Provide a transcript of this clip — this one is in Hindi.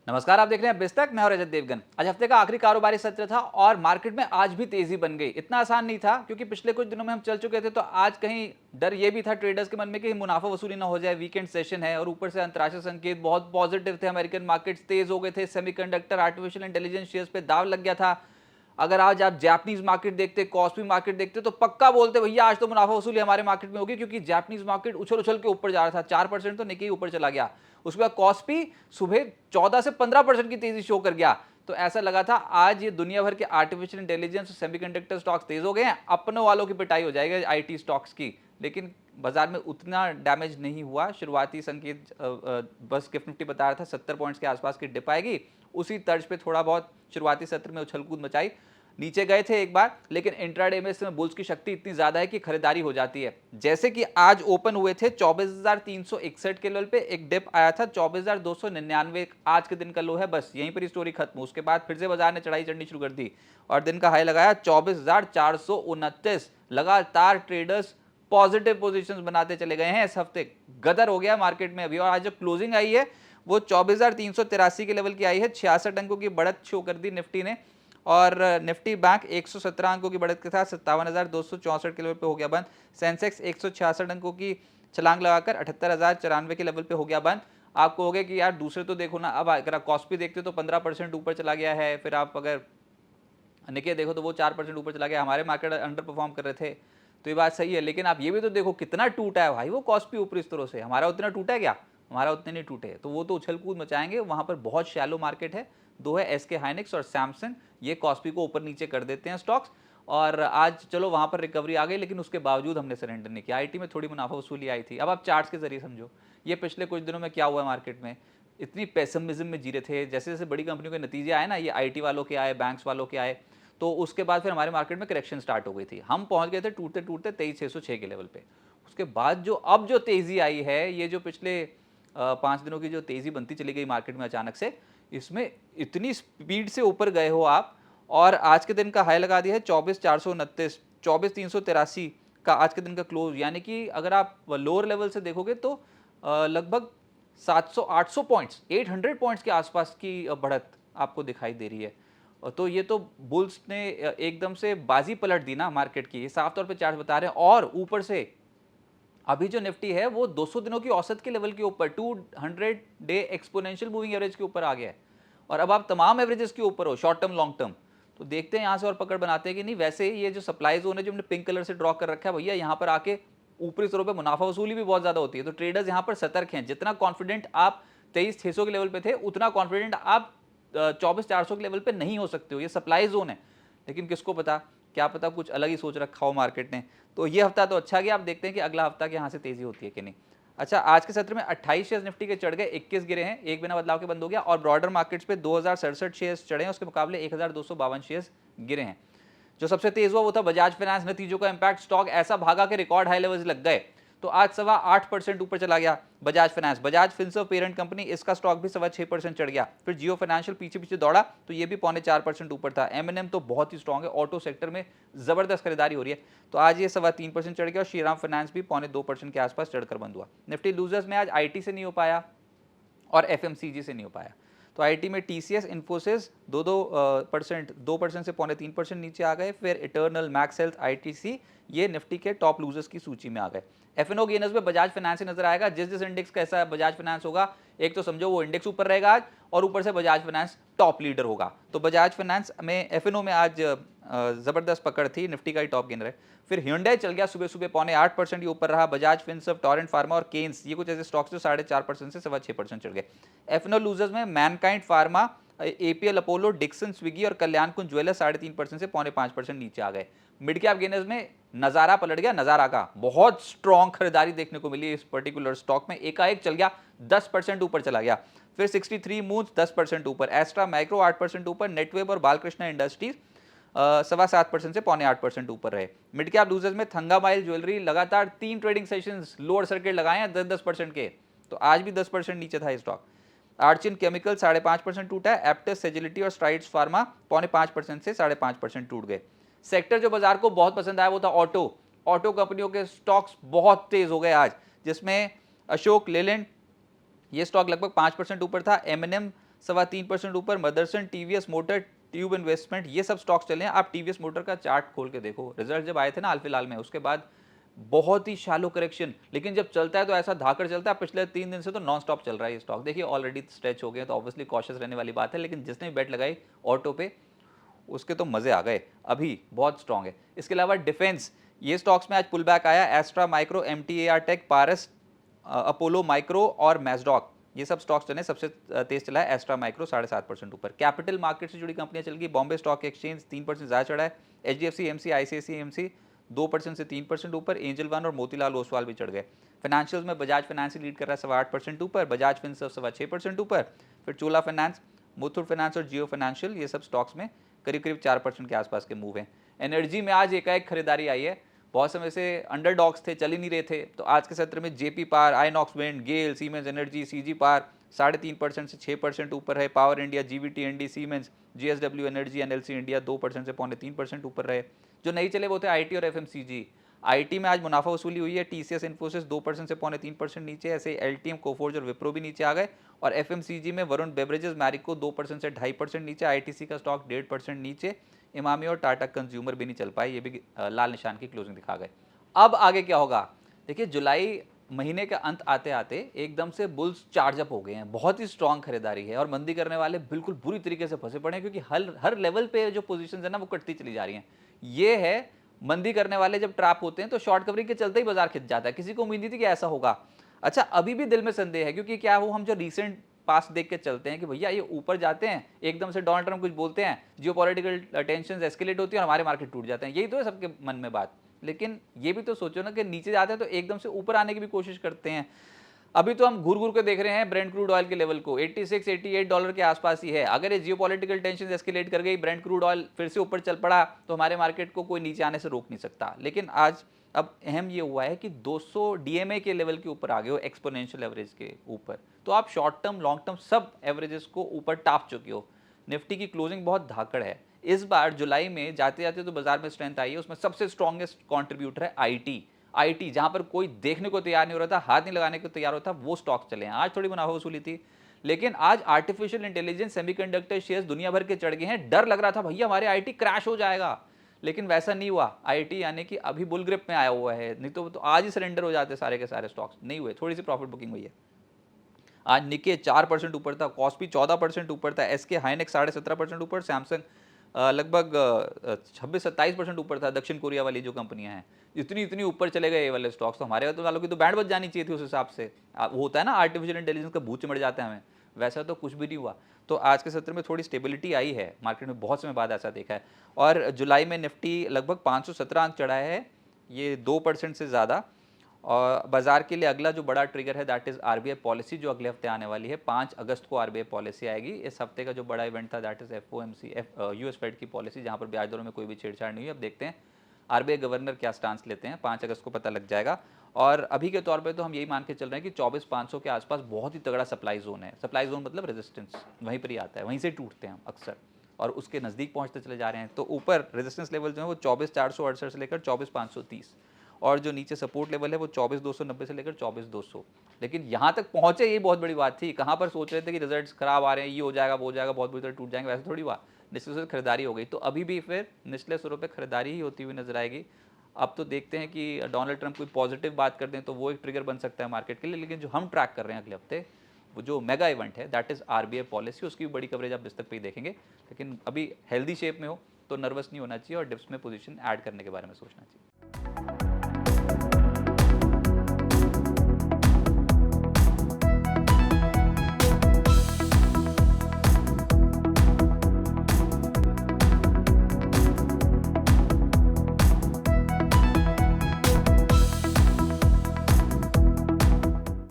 नमस्कार, आप देख रहे हैं बिस्तक। मैं और रजत देवगन। आज हफ्ते का आखिरी कारोबारी सत्र था और मार्केट में आज भी तेजी बन गई। इतना आसान नहीं था क्योंकि पिछले कुछ दिनों में हम चल चुके थे, तो आज कहीं डर ये भी था ट्रेडर्स के मन में कि मुनाफा वसूली ना हो जाए। वीकेंड सेशन है और ऊपर से अंतर्राष्ट्रीय संकेत बहुत पॉजिटिव थे। अमेरिकन मार्केट्स तेज हो गए थे। सेमीकंडक्टर, आर्टिफिशियल इंटेलिजेंस शेयर्स पे दाव लग गया था। अगर आज आप जापानीज मार्केट देखते, कॉस्पी मार्केट देखते, तो पक्का बोलते भैया आज तो मुनाफा वसूली हमारे मार्केट में होगी, क्योंकि जापानीज मार्केट उछल उछल के ऊपर जा रहा था। 4% तो निके ऊपर चला गया। उसके बाद कॉस्पी सुबह 14 से 15% की तेजी शो कर गया। तो ऐसा लगा था आज ये दुनिया भर के आर्टिफिशियल इंटेलिजेंस और सेमीकंडक्टर स्टॉक्स तेज हो गए हैं, अपनों वालों की पिटाई हो जाएगी आईटी स्टॉक्स की। लेकिन बाजार में उतना डैमेज नहीं हुआ। शुरुआती संकेत बस गिफ्ट निफ्टी बता रहा था 70 पॉइंट्स के आसपास की डिप आएगी। उसी तर्ज पे थोड़ा बहुत शुरुआती सत्र में उछल कूद मचाई, नीचे गए थे एक बार, लेकिन इंट्राडे में इसमें बुल्स की शक्ति इतनी ज्यादा है कि खरीदारी हो जाती है। जैसे कि आज ओपन हुए थे 24,361 के लेवल पे, एक डिप आया था 24,299, आज के दिन का लो है। बस यहीं पर स्टोरी खत्म। उसके बाद फिर से बाजार ने चढ़ाई चढ़नी शुरू कर दी और दिन का हाई लगाया 24,429। लगातार ट्रेडर्स पॉजिटिव पोजीशंस बनाते चले गए हैं। इस हफ्ते गदर हो गया मार्केट में अभी, और आज जो क्लोजिंग आई है वो 24,383 के लेवल की आई है। 66 अंकों की बढ़त शो कर दी निफ्टी ने, और निफ्टी बैंक 117 अंकों की बढ़त के साथ 57,264 के लेवल पे हो गया बंद। सेंसेक्स 166 अंकों की छलांग लगाकर 78,094 के लेवल पे हो गया बंद। आप कहोगे कि यार दूसरे तो देखो ना, अब अगर आप कॉस्पी देखते तो 15% ऊपर चला गया है, फिर आप अगर निके देखो तो वो 4% ऊपर चला गया। हमारे मार्केट अंडर परफॉर्म कर रहे थे, तो ये बात सही है। लेकिन आप ये भी तो देखो कितना टूटा है भाई वो कॉस्पी ऊपरी स्तरों से। हमारा उतना टूटा है क्या? हमारा उतने नहीं टूटे। तो वो तो उछल कूद मचाएंगे। वहां पर बहुत शैलो मार्केट है। दो है एसके हाइनिक्स और सैमसंग, ये कॉस्पी को ऊपर नीचे कर देते हैं स्टॉक्स। और आज चलो वहां पर रिकवरी आ गई, लेकिन उसके बावजूद हमने सरेंडर नहीं किया। आईटी में थोड़ी मुनाफा वसूली आई थी। अब आप चार्ट्स के जरिए समझो ये पिछले कुछ दिनों में क्या हुआ मार्केट में। इतनी पेसिमिज्म में जी रहे थे। जैसे जैसे बड़ी कंपनियों के नतीजे आए ना, ये आईटी वालों के आए, बैंक्स वालों के आए, तो उसके बाद फिर हमारे मार्केट में करेक्शन स्टार्ट हो गई थी। हम पहुंच गए थे टूटते टूटते 23,606 के लेवल पे। उसके बाद जो अब जो तेजी आई है, ये जो पिछले 5 दिनों की जो तेजी बनती चली गई मार्केट में अचानक से, इसमें इतनी स्पीड से ऊपर गए हो आप। और आज के दिन का हाई लगा दिया है 24,429, 24,383 का आज के दिन का क्लोज। यानी कि अगर आप लोअर लेवल से देखोगे तो लगभग 700-800 पॉइंट्स, 800 पॉइंट्स के आसपास की बढ़त आपको दिखाई दे रही है। तो ये तो बुल्स ने एकदम से बाजी पलट दी ना मार्केट की, ये साफ तौर पे चार्ट बता रहे हैं। और ऊपर से अभी जो निफ्टी है वो 200 दिनों की औसत के लेवल के ऊपर, 200 डे एक्सपोनेंशियल मूविंग एवरेज के ऊपर आ गया है। और अब आप तमाम एवरेजेस के ऊपर हो, शॉर्ट टर्म लॉन्ग टर्म। तो देखते हैं यहां से और पकड़ बनाते हैं कि नहीं। वैसे ही ये जो सप्लाई जोन है जो हमने पिंक कलर से ड्रॉ कर रखा है भैया, यहाँ पर आके ऊपरी स्तरों पे मुनाफा वसूली भी बहुत ज्यादा होती है। तो ट्रेडर्स यहाँ पर सतर्क हैं। जितना कॉन्फिडेंट आप 23,600 के लेवल पे थे, उतना कॉन्फिडेंट आप 24,400 के लेवल पे नहीं हो सकते हो। ये सप्लाई जोन है। लेकिन किसको पता, क्या पता कुछ अलग ही सोच रखा हो मार्केट ने। तो ये हफ्ता तो अच्छा गया। आप देखते हैं कि अगला हफ्ता के यहाँ से तेजी होती है कि नहीं। अच्छा, आज के सत्र में 28 शेयर्स निफ्टी के चढ़ गए, 21 गिरे हैं, एक बिना बदलाव के बंद हो गया। और ब्रॉडर मार्केट्स पे 2,067 शेयर्स चढ़े हैं, उसके मुकाबले 1,252 शेयर्स गिरे हैं। जो सबसे तेज हुआ वो था बजाज फाइनेंस। नतीजों का इंपैक्ट, स्टॉक ऐसा भागा के रिकॉर्ड हाई लेवल्स लग गए। तो आज 8.25% ऊपर चला गया Bajaj finance. Bajaj Finserv parent company, इसका स्टॉक भी 6.25% चढ़ गया। फिर जियो फाइनेंशियल पीछे पीछे दौड़ा, तो ये भी 3.25% ऊपर था। एमएनएम तो बहुत ही स्ट्रांग है, ऑटो सेक्टर में जबरदस्त खरीदारी हो रही है। तो आज ये 3.25% चढ़ गया। और श्रीराम फाइनेंस भी 2.25% के आसपास चढ़कर बंद हुआ। निफ्टी लूजर्स में आज आईटी से नहीं हो पाया और एफएमसीजी से नहीं हो पाया। तो आईटी में टीसीएस, इन्फोसिस 2% से 3.25% नीचे आ गए। फिर इटर्नल, मैक्स हेल्थ, आईटीसी, ये निफ्टी के टॉप लूजर्स की सूची में आ गए। एफएनओ गेनर्स में बजाज फाइनेंस ही नजर आएगा। जिस जिस इंडेक्स का ऐसा बजाज फाइनेंस होगा, एक तो समझो वो इंडेक्स ऊपर रहेगा आज, और ऊपर से बजाज फाइनेंस टॉप लीडर होगा। तो बजाज फाइनेंस में, एफएनओ में आज जबरदस्त पकड़ थी, निफ्टी का ही टॉप गेनर है। फिर Hyundai चल गया सुबह सुबह 8.25% ही ऊपर रहा। बजाज फिनसर्व, टोरेंट फार्मा और केन्स, ये कुछ ऐसे स्टॉक्स जो 4.5% से 6.25% चढ़ गए। एफएनओ लूजर्स में मैनकाइंड फार्मा, एपीएल अपोलो, डिक्सन, स्विगी और कल्याण कुंज ज्वेलर्स 3.5% से 5.5% नीचे आ गए। मिड कैप गेनर्स में नजारा पलट गया। नजारा का बहुत स्ट्रॉन्ग खरीदारी देखने को मिली इस पर्टिकुलर स्टॉक में। एकाएक चल गया, 10% ऊपर चला गया। फिर 63 मूव्स 10% ऊपर, एस्ट्रा माइक्रो 8% ऊपर, नेटवेब और बालकृष्ण इंडस्ट्रीज 7.25% से 8.25% ऊपर रहे। मिड कैप लूजर्स में थंगामाइल ज्वेलरी लगातार 3 ट्रेडिंग सेशंस लोअर सर्किट लगाए हैं 10-10% के, तो आज भी 10% नीचे था स्टॉक। आर्चिन केमिकल 5.5% टूटा है। एप्टस, सेजिलिटी और स्ट्राइड्स फार्मा 4.5% से 5.5% टूट गए। सेक्टर जो बाजार को बहुत पसंद आया वो था ऑटो। ऑटो कंपनियों के स्टॉक्स बहुत तेज हो गए आज, जिसमें अशोक लेलैंड, ये स्टॉक लगभग 5% ऊपर था। एमएनएम 3.25% ऊपर। Motherson, TVS motor tube investment, ये सब स्टॉक्स चले हैं। आप टीवीएस मोटर का चार्ट खोल के देखो, रिजल्ट जब आए थे ना हाल फिलहाल में, उसके बाद बहुत ही शैलो करेक्शन, लेकिन जब चलता है तो ऐसा धाकड़ चलता है। पिछले 3 दिन से तो नॉन स्टॉप चल रहा है ये स्टॉक। देखिए ऑलरेडी स्ट्रेच हो गए, तो ऑब्वियसली कॉशियस रहने वाली बात है, लेकिन जिसने भी बेट लगाई ऑटो पे, उसके तो मजे आ गए। अभी बहुत स्ट्रांग है। इसके अलावा डिफेंस, ये स्टॉक्स में आज पुल बैक आया। एस्ट्रा माइक्रो, एमटीएआर टेक, पारस, अपोलो माइक्रो और मैसडॉक, ये सब स्टॉक्स चले। सबसे तेज चला है एस्ट्रा माइक्रो, 7.5% ऊपर। कैपिटल मार्केट से जुड़ी कंपनियां चल गई। बॉम्बे स्टॉक एक्सचेंज 3% ज्यादा चढ़ा है। एचडीएफसी एमसी, आईसीआईसी एमसी 2% से 3% ऊपर। एंजल वन और मोतीलाल ओसवाल भी चढ़ गए। फाइनेंशियल्स में बजाज फाइनेंस लीड कर रहा है 8.25% ऊपर। बजाज फिनसर्व 6.25% ऊपर। फिर चोला फाइनेंस, मुथूट फाइनेंस और जियो फाइनेंशियल, ये सब स्टॉक्स में करीब करीब 4% के आसपास के मूव हैं। एनर्जी में आज एकाएक खरीदारी आई है। बहुत समय से अंडरडॉग्स थे, चल ही नहीं रहे थे, तो आज के सत्र में JP power, Inox wind, GAIL, Siemens energy, CG power 3.5% से 6% ऊपर है। Power India, GVT ND, Siemens, JSW energy, NLC India 2% से 3.25% ऊपर रहे। जो नहीं चले वो थे आईटी और एफएमसीजी। आईटी में आज मुनाफा वसूली हुई है। टीसीएस इन्फोसिस 2% से 3.25% नीचे, ऐसे एलटीएम, कोफोर्ज और विप्रो भी नीचे आ गए। और एफएमसीजी में वरुण बेवरेजेस, मैरिको 2% से 2.5% नीचे। आईटीसी का स्टॉक 1.5% नीचे। इमामी और टाटा कंज्यूमर भी नहीं चल पाए, ये भी लाल निशान की क्लोजिंग दिखा गए। अब आगे क्या होगा? देखिए जुलाई महीने का अंत आते आते एकदम से बुल्स चार्ज अप हो गए हैं। बहुत ही स्ट्रांग खरीदारी है और मंदी करने वाले बिल्कुल बुरी तरीके से फंसे पड़े हैं, क्योंकि हर लेवल पे जो पोजीशंस है ना वो कटती चली जा रही हैं। ये है मंदी करने वाले जब ट्रैप होते हैं तो शॉर्ट कवरिंग के चलते ही बाजार खिंच जाता है। किसी को उम्मीद नहीं थी कि ऐसा होगा। अच्छा, अभी भी दिल में संदेह है, क्योंकि क्या वो हम जो रीसेंट पास देख के चलते हैं कि भैया ये ऊपर जाते हैं, एकदम से डोनाल्ड ट्रम्प कुछ बोलते हैं, जियोपॉलिटिकल टेंशन एस्केलेट होती है और हमारे मार्केट टूट जाते हैं। यही तो है सबके मन में बात। लेकिन ये भी तो सोचो ना कि नीचे जाते हैं तो एकदम से ऊपर आने की भी कोशिश करते हैं। अभी तो हम घूर घूर के देख रहे हैं ब्रेंट क्रूड ऑयल के लेवल को, 86-88 डॉलर के आसपास ही है। अगर ये जियोपॉलिटिकल टेंशन एस्केलेट कर गई, ब्रेंट क्रूड ऑयल फिर से ऊपर चल पड़ा, तो हमारे मार्केट को कोई नीचे आने से रोक नहीं सकता। लेकिन आज अब अहम ये हुआ है कि 200 डीएमए के लेवल के ऊपर आ गए हो, एक्सपोनेंशियल एवरेज के ऊपर, तो आप शॉर्ट टर्म लॉन्ग टर्म सब एवरेजेस को ऊपर टाप चुके हो। निफ्टी की क्लोजिंग बहुत धाकड़ है इस बार। जुलाई में जाते जाते तो बाजार में स्ट्रेंथ आई है, उसमें सबसे स्ट्रॉन्गेस्ट कॉन्ट्रीब्यूटर है आईटी, जहां पर कोई देखने को तैयार नहीं हो रहा था, हाथ नहीं लगाने को तैयार होता, वो स्टॉक चले हैं। आज थोड़ी मुनाफा वसूली थी, लेकिन आज आर्टिफिशियल इंटेलिजेंस, सेमीकंडक्टर शेयर्स दुनिया भर के चढ़ गए हैं। डर लग रहा था भैया हमारे आईटी क्रैश हो जाएगा, लेकिन वैसा नहीं हुआ। आईटी यानी कि अभी बुल ग्रिप में आया हुआ है, नहीं तो आज ही सरेंडर हो जाते सारे के सारे स्टॉक्स। नहीं हुए, थोड़ी सी प्रॉफिट बुकिंग हुई है। आज निके 4% ऊपर था, कॉस्पी 14% ऊपर था, एसके हाइनेक्स 17.5% ऊपर, सैमसंग लगभग 26-27% ऊपर था। दक्षिण कोरिया वाली जो कंपनियां हैं, इतनी इतनी ऊपर चले गए ये वाले स्टॉक्स, तो हमारे वालों की तो बैंड बज जानी चाहिए थी उस हिसाब से। वो होता है ना आर्टिफिशियल इंटेलिजेंस का भूत चिमड़ जाता है हमें, वैसा तो कुछ भी नहीं हुआ। तो आज के सत्र में थोड़ी स्टेबिलिटी आई है मार्केट में, बहुत समय बाद ऐसा देखा है। और जुलाई में निफ्टी लगभग 517 अंक चढ़ा है, ये 2% से ज़्यादा। और बाजार के लिए अगला जो बड़ा ट्रिगर है दैट इज आरबीआई पॉलिसी, जो अगले हफ्ते आने वाली है। 5 अगस्त को आरबीआई पॉलिसी आएगी। इस हफ्ते का जो बड़ा इवेंट था that is FOMC, US Fed की पॉलिसी, जहां पर ब्याज दरों में कोई भी छेड़छाड़ नहीं हुई। अब देखते हैं आरबीआई गवर्नर क्या स्टांस लेते हैं, 5 अगस्त को पता लग जाएगा। और अभी के तौर पे तो हम यही मान के चल रहे हैं कि 24,500 के आसपास बहुत ही तगड़ा सप्लाई जोन है। सप्लाई जोन मतलब रेजिस्टेंस वहीं पर ही आता है, वहीं से टूटते हैं हम अक्सर, और उसके नज़दीक पहुंचते चले जा रहे हैं। तो ऊपर रेजिस्टेंस लेवल जो है वो 24,468 से लेकर 24,530, और जो नीचे सपोर्ट लेवल है वो 24,290 से लेकर 24,200। लेकिन यहाँ तक पहुंचे ये बहुत बड़ी बात थी। कहाँ पर सोच रहे थे कि रिजल्ट्स खराब आ रहे हैं, ये हो जाएगा वो हो जाएगा, बहुत बुरी तरह टूट जाएंगे, वैसे थोड़ी हुआ। निचले से खरीदारी हो गई, तो अभी भी फिर निचले स्वरों पर खरीदारी ही होती हुई नजर आएगी। अब तो देखते हैं कि डोनाल्ड ट्रंप कोई पॉजिटिव बात कर दें तो वो एक ट्रिगर बन सकता है मार्केट के लिए। लेकिन जो हम ट्रैक कर रहे हैं अगले हफ्ते, वो जो मेगा इवेंट है दैट इज आरबीआई पॉलिसी, उसकी भी बड़ी कवरेज आप पुस्तक पे ही देखेंगे। लेकिन अभी हेल्दी शेप में हो तो नर्वस नहीं होना चाहिए और डिप्स में पोजीशन ऐड करने के बारे में सोचना चाहिए।